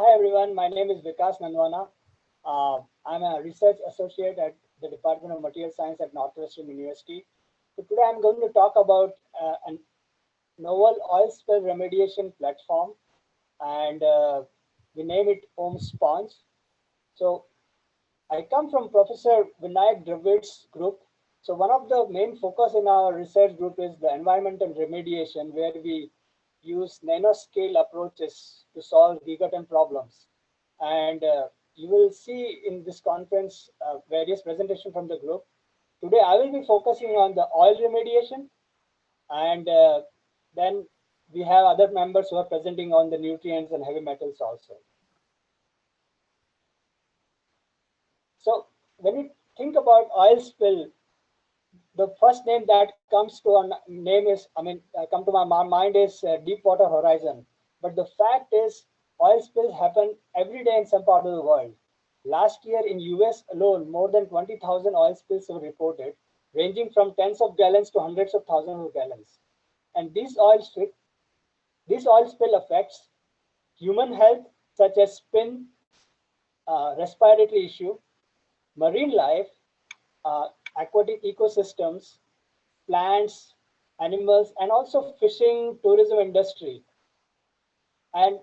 Hi everyone, my name is Vikas Nandwana. I'm a research associate at the Department of Material Science at Northwestern University. So today I'm going to talk about a novel oil spill remediation platform, and we name it OHM Sponge. So I come from Professor Vinayak Dravid's group. So one of the main focus in our research group is the environmental remediation, where we use nanoscale approaches to solve gigaton problems. And you will see in this conference various presentations from the group. Today I will be focusing on the oil remediation, and then we have other members who are presenting on the nutrients and heavy metals also. So when you think about oil spill, the first name that comes to our name is, come to my mind is Deepwater Horizon. But the fact is, oil spills happen every day in some part of the world. Last year in US alone, more than 20,000 oil spills were reported, ranging from tens of gallons to hundreds of thousands of gallons. And this oil spill affects human health, such as skin, respiratory issue, marine life, aquatic ecosystems, plants, animals, and also fishing, tourism industry. And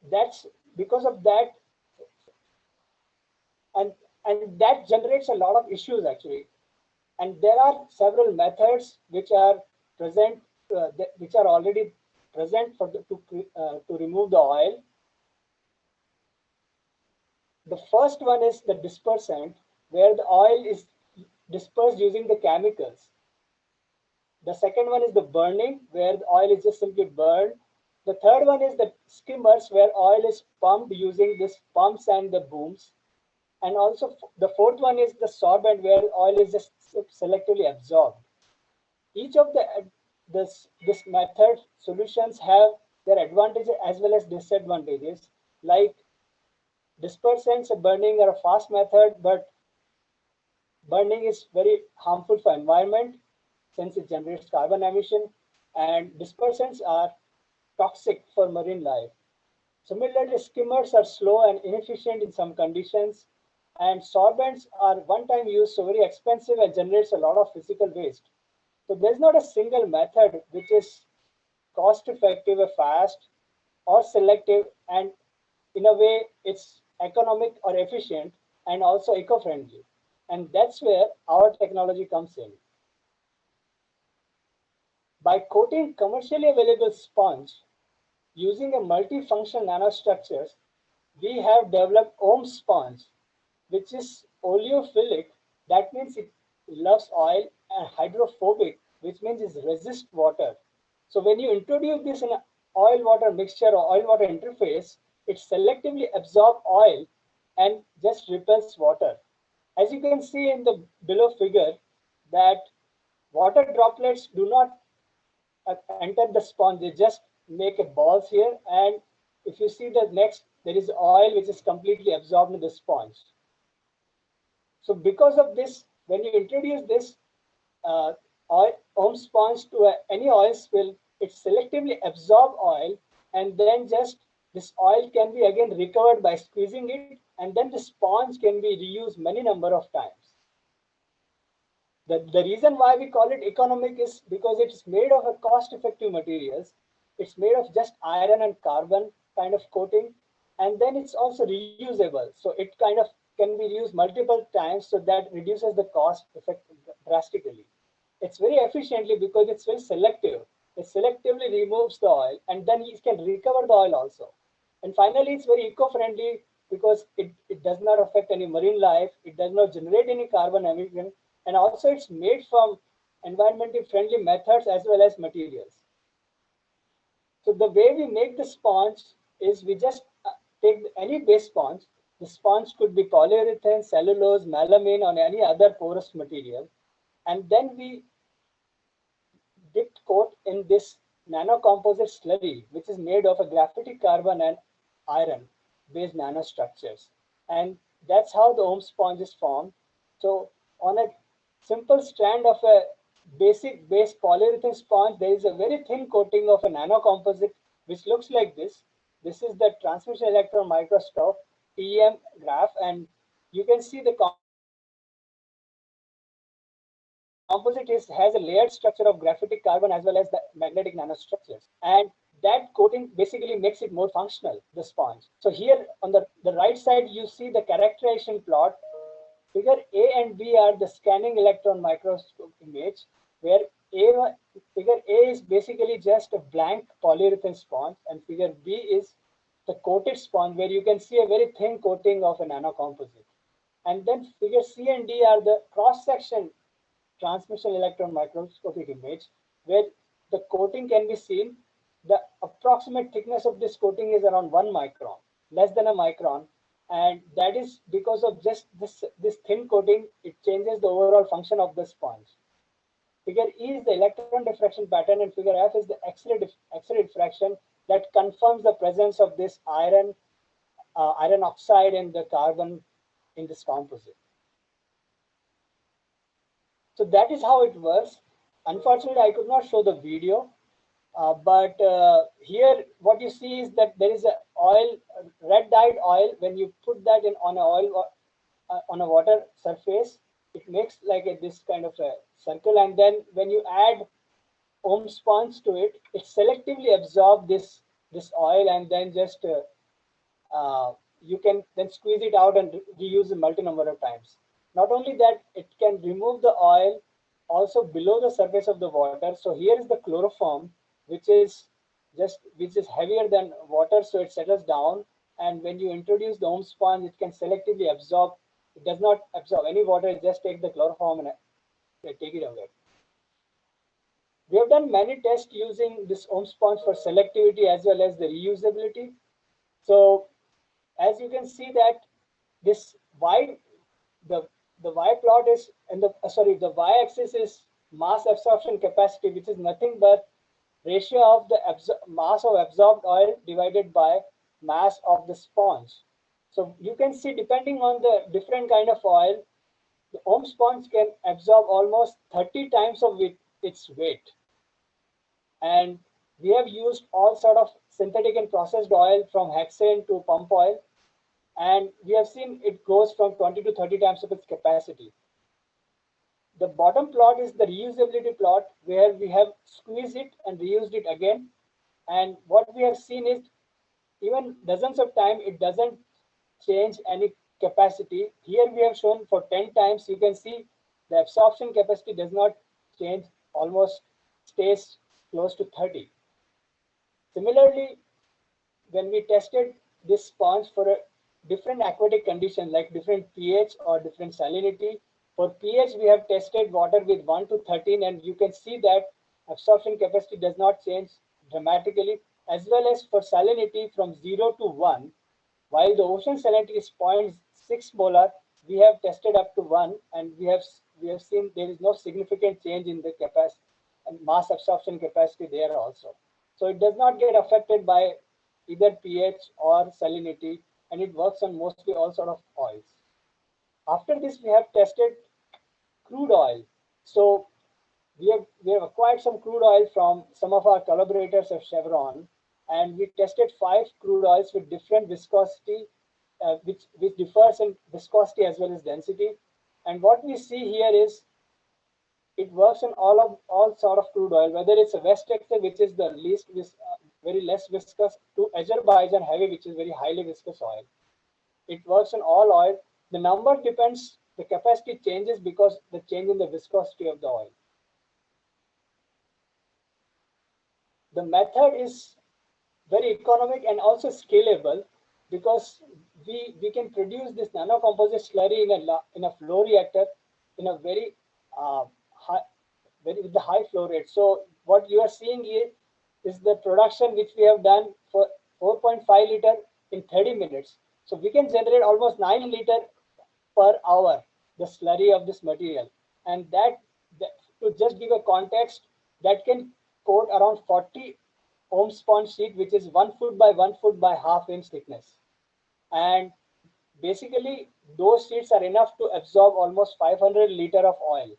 that's because of that, and and that generates a lot of issues actually. And there are several methods which are present, which are already present for to remove the oil. The first one is the dispersant, where the oil is dispersed using the chemicals. The second one is the burning, where the oil is just simply burned. The third one is the skimmers, where oil is pumped using these pumps and the booms. And also the fourth one is the sorbent, where oil is just selectively absorbed. Each of this method solutions have their advantages as well as disadvantages. Like dispersants and burning are a fast method, but burning is very harmful for environment since it generates carbon emission, and dispersants are toxic for marine life. Similarly, skimmers are slow and inefficient in some conditions, and sorbents are one-time use, so very expensive and generates a lot of physical waste. So there's not a single method which is cost-effective or fast or selective, and in a way it's economic or efficient and also eco-friendly. And that's where our technology comes in. By coating commercially available sponge using a multifunction nanostructures, we have developed OHM Sponge, which is oleophilic. That means it loves oil, and hydrophobic, which means it resists water. So when you introduce this in an oil-water mixture or oil-water interface, it selectively absorbs oil and just repels water. As you can see in the below figure, that water droplets do not enter the sponge, they just make a balls here, and if you see the next, there is oil which is completely absorbed in the sponge. So because of this, when you introduce this OHM sponge to any oil spill, it selectively absorbs oil, and then just this oil can be again recovered by squeezing it, and then the sponge can be reused many number of times. The reason why we call it economic is because it's made of a cost-effective materials. It's made of just iron and carbon kind of coating, and then it's also reusable. So it kind of can be used multiple times, so that reduces the cost effect drastically. It's very efficiently because it's very selective. It selectively removes the oil, and then it can recover the oil also. And finally, it's very eco-friendly because it does not affect any marine life. It does not generate any carbon emission, and also it's made from environmentally friendly methods as well as materials. So the way we make the sponge is we just take any base sponge. The sponge could be polyurethane, cellulose, melamine, or any other porous material, and then we dip coat in this nanocomposite slurry, which is made of a graphitic carbon and iron based nanostructures. And that's how the OHM sponge is formed. So on a simple strand of a basic base polyurethane sponge, there is a very thin coating of a nanocomposite which looks like this. This is the transmission electron microscope TEM graph, and you can see the composite has a layered structure of graphitic carbon as well as the magnetic nanostructures, and that coating basically makes it more functional, the sponge. So here on the right side, you see the characterization plot. Figure A and B are the scanning electron microscope image, where figure A is basically just a blank polyurethane sponge, and figure B is the coated sponge, where you can see a very thin coating of a nanocomposite. And then figure C and D are the cross-section transmission electron microscopic image, where the coating can be seen. The approximate thickness of this coating is around 1 micron, less than a micron, and that is because of just this thin coating. It changes the overall function of the sponge. Figure E is the electron diffraction pattern, and figure F is the X-ray diffraction that confirms the presence of this iron oxide and the carbon in this composite. So that is how it works. Unfortunately, I could not show the video, but here what you see is that there is a oil, red dyed oil. When you put that in on a on a water surface, it makes like this kind of a circle, and then when you add OHM sponge to it, it selectively absorbs this oil, and then just you can then squeeze it out and reuse a multi number of times. Not only that, it can remove the oil also below the surface of the water. So here is the chloroform, which is heavier than water, so it settles down. And when you introduce the OHM sponge, it can selectively absorb. It does not absorb any water. It just take the chloroform and take it away. We have done many tests using this OHM sponge for selectivity as well as the reusability. So as you can see that this y the y plot is, and the y axis is mass absorption capacity, which is nothing but ratio of the mass of absorbed oil divided by mass of the sponge. So you can see, depending on the different kind of oil, the OHM sponge can absorb almost 30 times of its weight. And we have used all sort of synthetic and processed oil from hexane to pump oil, and we have seen it goes from 20 to 30 times of its capacity. The bottom plot is the reusability plot, where we have squeezed it and reused it again. And what we have seen is, even dozens of times, it doesn't change any capacity. Here we have shown for 10 times. You can see the absorption capacity does not change, almost stays close to 30. Similarly, when we tested this sponge for a different aquatic condition like different pH or different salinity, for pH we have tested water with 1 to 13, and you can see that absorption capacity does not change dramatically, as well as for salinity from 0 to 1. While the ocean salinity is 0.6 molar, we have tested up to 1, and we have seen there is no significant change in the capacity and mass absorption capacity there also. So it does not get affected by either pH or salinity, and it works on mostly all sort of oils. After this, we have tested crude oil. So we have acquired some crude oil from some of our collaborators of Chevron, and we tested 5 crude oils with different viscosity, which differs in viscosity as well as density. And what we see here is it works on all sort of crude oil, whether it's a West Texas, which is the very less viscous, to Azerbaijan heavy, which is very highly viscous oil. It works on all oil. The number depends, the capacity changes because the change in the viscosity of the oil. The method is very economic and also scalable, because we can produce this nanocomposite slurry in a flow reactor in a very with the high flow rate. So what you are seeing here is the production which we have done for 4.5 liter in 30 minutes. So we can generate almost 9 liter per hour, the slurry of this material. And that to just give a context, that can coat around 40 OHM sponge sheet, which is 1 foot by 1 foot by half-inch thickness. And basically, those sheets are enough to absorb almost 500 liter of oil.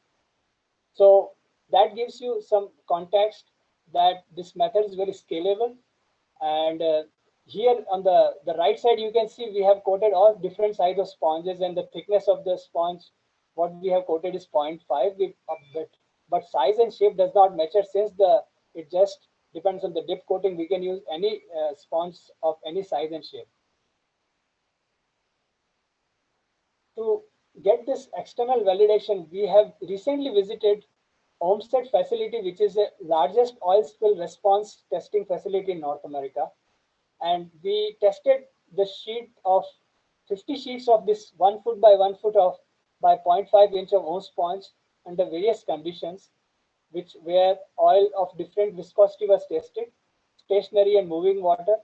So that gives you some context that this method is very scalable. And here on the right side, you can see we have coated all different size of sponges, and the thickness of the sponge, what we have coated is 0.5. But size and shape does not matter, since it just depends on the dip coating. We can use any sponge of any size and shape. To get this external validation, we have recently visited Olmsted facility, which is the largest oil spill response testing facility in North America. And we tested the sheet of 50 sheets of this 1 foot by 1 foot of by 0.5 inch of home sponge under various conditions, which where oil of different viscosity was tested, stationary and moving water,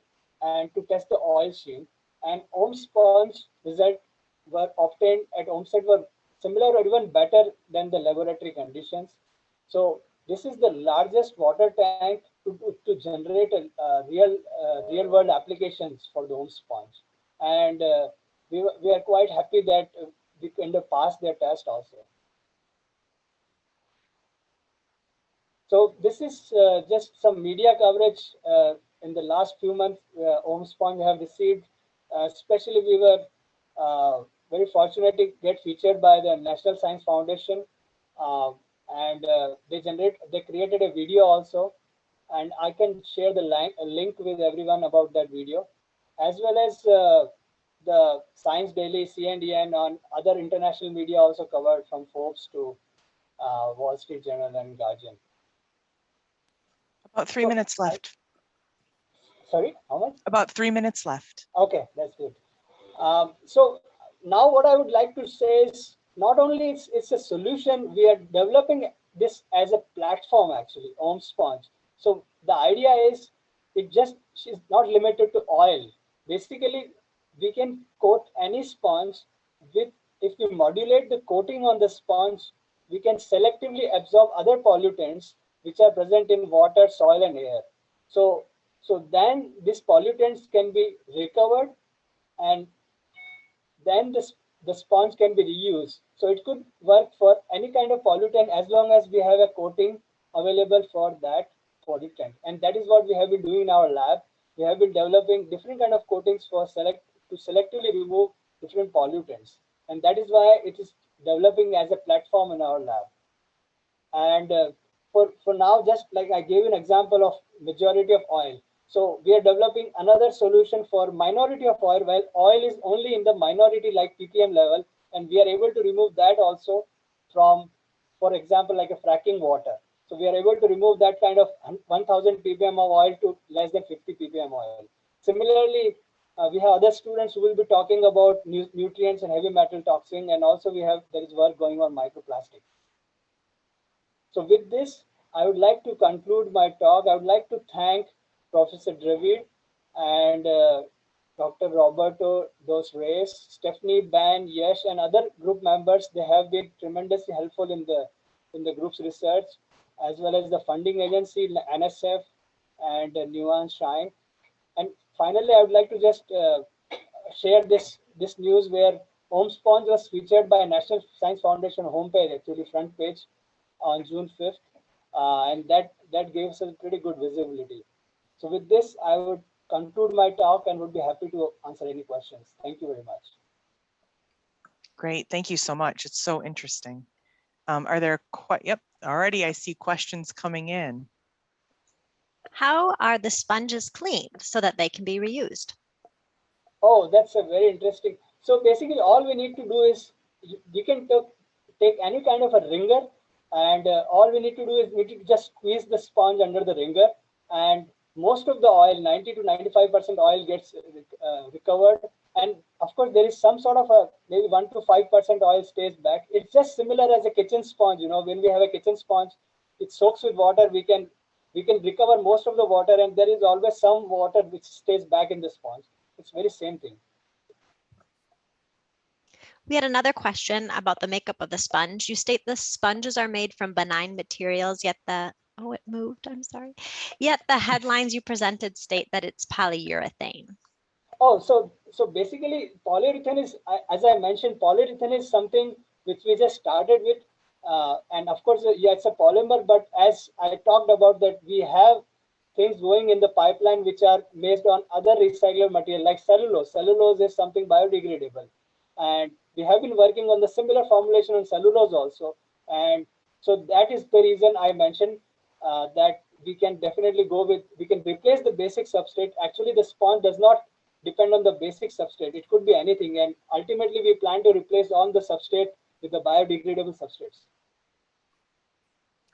and to test the oil sheen. And home sponge result were obtained at Olmsted were similar or even better than the laboratory conditions. So this is the largest water tank to generate real world applications for the home sponge. And we are quite happy that we kind of passed their test also. So this is just some media coverage in the last few months. Home sponge have received, especially we were very fortunate to get featured by the National Science Foundation, and they created a video also, and I can share the link with everyone about that video, as well as the Science Daily, CNDN, on other international media also covered, from Forbes to Wall Street Journal and Guardian. About 3 minutes left. Sorry, how much? About 3 minutes left. Okay, that's good. So now what I would like to say is, not only it's a solution, we are developing this as a platform, actually, home sponge. So the idea is, it just is not limited to oil. Basically, we can coat any sponge with, if we modulate the coating on the sponge, we can selectively absorb other pollutants which are present in water, soil, and air. So then these pollutants can be recovered, and then the sponge can be reused. So it could work for any kind of pollutant as long as we have a coating available for that pollutant. And that is what we have been doing in our lab. We have been developing different kind of coatings to selectively remove different pollutants. And that is why it is developing as a platform in our lab. And for now, just like I gave an example of majority of oil. So we are developing another solution for minority of oil, while oil is only in the minority like ppm level, and we are able to remove that also from, for example, like a fracking water. So we are able to remove that kind of 1000 ppm of oil to less than 50 ppm oil. Similarly, we have other students who will be talking about nutrients and heavy metal toxin, and also there is work going on microplastic. So with this, I would like to conclude my talk. I would like to thank Professor Dravid and Dr. Roberto Dos Reyes, Stephanie, Ban, Yash, and other group members. They have been tremendously helpful in the group's research, as well as the funding agency, NSF, and Nuance Shine. And finally, I would like to just share this news where home sponge was featured by National Science Foundation homepage, actually front page, on June 5th, and that gave us a pretty good visibility. So with this, I would conclude my talk and would be happy to answer any questions. Thank you very much. Great, thank you so much. It's so interesting. Are there yep, already I see questions coming in. How are the sponges cleaned so that they can be reused? Oh, that's a very interesting. So basically, all we need to do is, you can take any kind of a wringer, and all we need to do is we need to just squeeze the sponge under the wringer, and most of the oil, 90 to 95% oil, gets recovered. And of course, there is some sort of a maybe 1 to 5% oil stays back. It's just similar as a kitchen sponge. You know, when we have a kitchen sponge, it soaks with water. We can recover most of the water, and there is always some water which stays back in the sponge. It's very same thing. We had another question about the makeup of the sponge. You state the sponges are made from benign materials, yet oh, it moved, I'm sorry. Yet the headlines you presented state that it's polyurethane. Oh, so basically polyurethane is, as I mentioned, polyurethane is something which we just started with. And of course, yeah, it's a polymer, but as I talked about that, we have things going in the pipeline which are based on other recyclable material like cellulose. Cellulose is something biodegradable, and we have been working on the similar formulation on cellulose also. And so that is the reason I mentioned that we can definitely go with, we can replace the basic substrate. Actually, the sponge does not depend on the basic substrate. It could be anything, and ultimately we plan to replace all the substrate with the biodegradable substrates.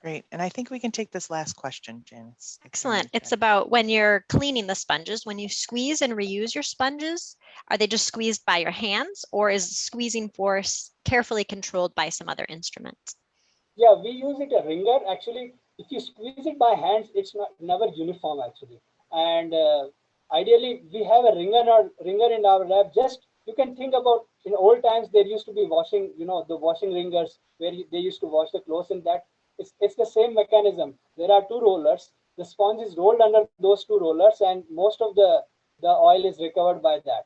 Great. And I think we can take this last question, Janice. Excellent. It's about when you're cleaning the sponges, when you squeeze and reuse your sponges, are they just squeezed by your hands, or is squeezing force carefully controlled by some other instrument? Yeah, we use it a wringer. Actually, if you squeeze it by hands, it's not never uniform actually. And ideally, we have a ringer in our lab. Just you can think about, in old times there used to be washing, the washing ringers where they used to wash the clothes in that. It's the same mechanism. There are two rollers. The sponge is rolled under those two rollers, and most of the oil is recovered by that.